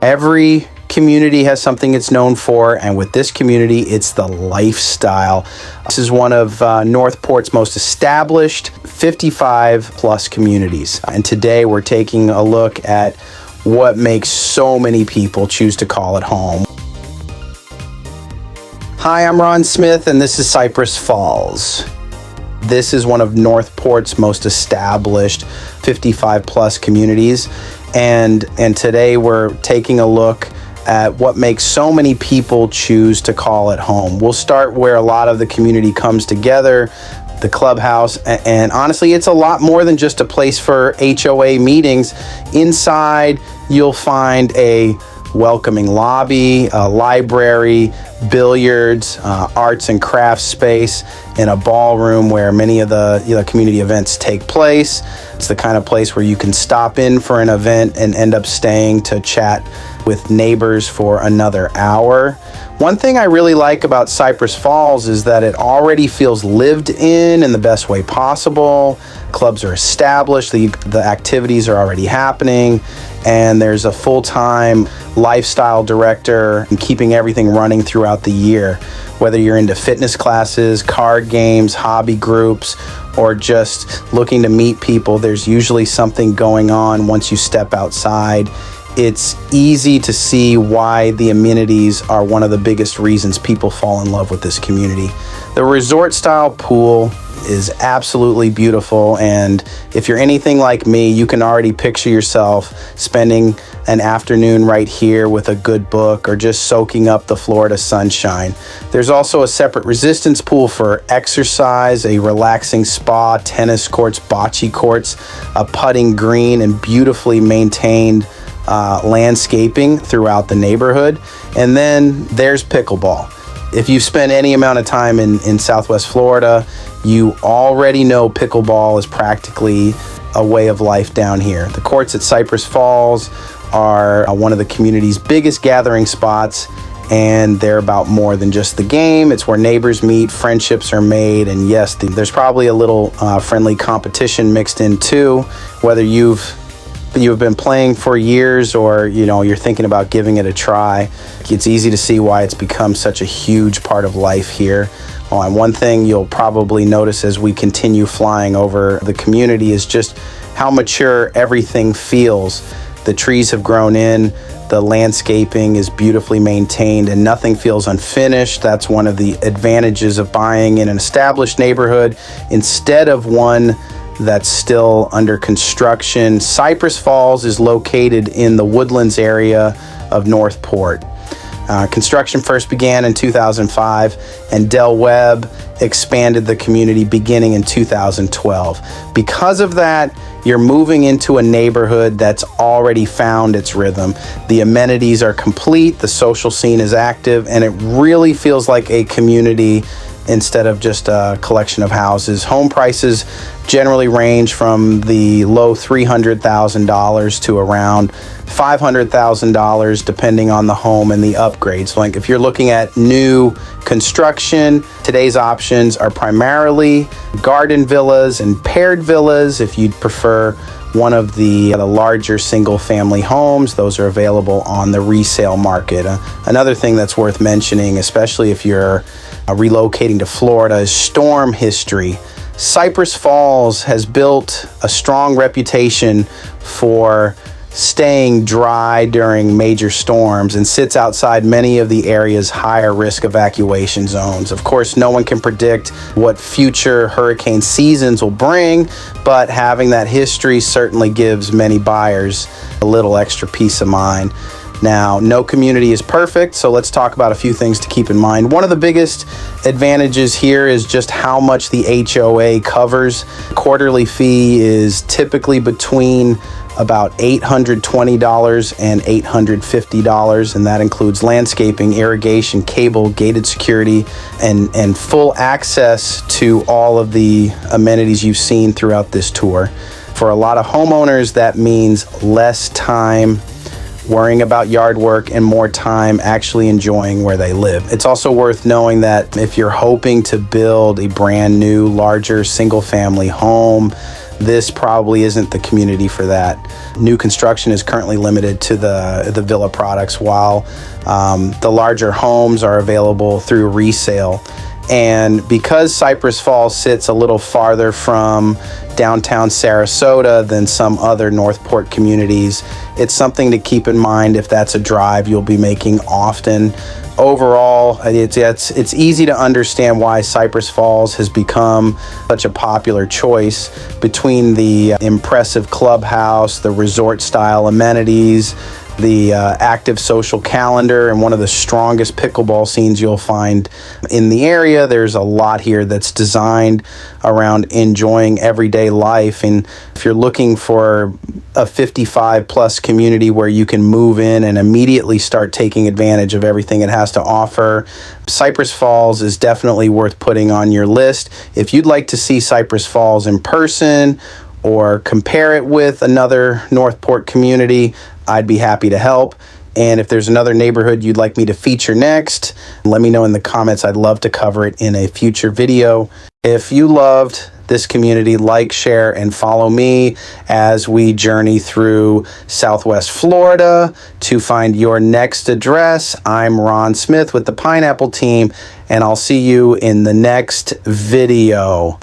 Every community has something it's known for, and with this community, it's the lifestyle. This is one of Northport's most established 55 plus communities. And today we're taking a look at what makes so many people choose to call it home. Hi, I'm Ron Smith, and this is Cypress Falls. This is one of Northport's most established 55 plus communities. And today we're taking a look at what makes so many people choose to call it home. We'll start where a lot of the community comes together, the clubhouse, and honestly, it's a lot more than just a place for HOA meetings. Inside, you'll find a welcoming lobby, a library, billiards, arts and crafts space, and a ballroom where many of the community events take place. It's the kind of place where you can stop in for an event and end up staying to chat with neighbors for another hour. One thing I really like about Cypress Falls is that it already feels lived in the best way possible. Clubs are established, the activities are already happening, and there's a full-time lifestyle director and keeping everything running throughout the year. Whether you're into fitness classes, card games, hobby groups, or just looking to meet people, there's usually something going on once you step outside. It's easy to see why the amenities are one of the biggest reasons people fall in love with this community. The resort style pool is absolutely beautiful, and if you're anything like me, you can already picture yourself spending an afternoon right here with a good book or just soaking up the Florida sunshine. There's also a separate resistance pool for exercise, a relaxing spa, tennis courts, bocce courts, a putting green, and beautifully maintained landscaping throughout the neighborhood. And then there's pickleball. If you've spent any amount of time in Southwest Florida, you already know pickleball is practically a way of life down here. The courts at Cypress Falls are one of the community's biggest gathering spots, and they're about more than just the game. It's where neighbors meet, friendships are made, and yes, there's probably a little friendly competition mixed in too, whether you've been playing for years or you're thinking about giving it a try. It's easy to see why it's become such a huge part of life here. And one thing you'll probably notice as we continue flying over the community is just how mature everything feels. The trees have grown in, the landscaping is beautifully maintained, and nothing feels unfinished. That's one of the advantages of buying in an established neighborhood instead of one that's still under construction. Cypress Falls is located in the Woodlands area of Northport. Construction first began in 2005, and Del Webb expanded the community beginning in 2012. Because of that, you're moving into a neighborhood that's already found its rhythm. The amenities are complete, the social scene is active, and it really feels like a community instead of just a collection of houses. Home prices generally range from the low $300,000 to around $500,000 depending on the home and the upgrades. Like if you're looking at new construction, today's options are primarily garden villas and paired villas. If you'd prefer one of the larger single family homes, those are available on the resale market. Another thing that's worth mentioning, especially if you're relocating to Florida, is storm history. Cypress Falls has built a strong reputation for staying dry during major storms and sits outside many of the area's higher risk evacuation zones. Of course, no one can predict what future hurricane seasons will bring, but having that history certainly gives many buyers a little extra peace of mind. Now, no community is perfect, so let's talk about a few things to keep in mind. One of the biggest advantages here is just how much the HOA covers. Quarterly fee is typically between about $820 and $850, and that includes landscaping, irrigation, cable, gated security, and full access to all of the amenities you've seen throughout this tour. For a lot of homeowners, that means less time worrying about yard work and more time actually enjoying where they live. It's also worth knowing that if you're hoping to build a brand new, larger single family home, this probably isn't the community for that. New construction is currently limited to the villa products, while the larger homes are available through resale. And because Cypress Falls sits a little farther from downtown Sarasota than some other Northport communities, it's something to keep in mind if that's a drive you'll be making often. Overall, it's easy to understand why Cypress Falls has become such a popular choice between the impressive clubhouse, the resort-style amenities, the active social calendar, and one of the strongest pickleball scenes you'll find in the area. There's a lot here that's designed around enjoying everyday life. And if you're looking for a 55 plus community where you can move in and immediately start taking advantage of everything it has to offer, Cypress Falls is definitely worth putting on your list. If you'd like to see Cypress Falls in person or compare it with another Northport community, I'd be happy to help. And if there's another neighborhood you'd like me to feature next, let me know in the comments. I'd love to cover it in a future video. If you loved this community, like, share, and follow me as we journey through Southwest Florida to find your next address. I'm Ron Smith with the Pineapple Team, and I'll see you in the next video.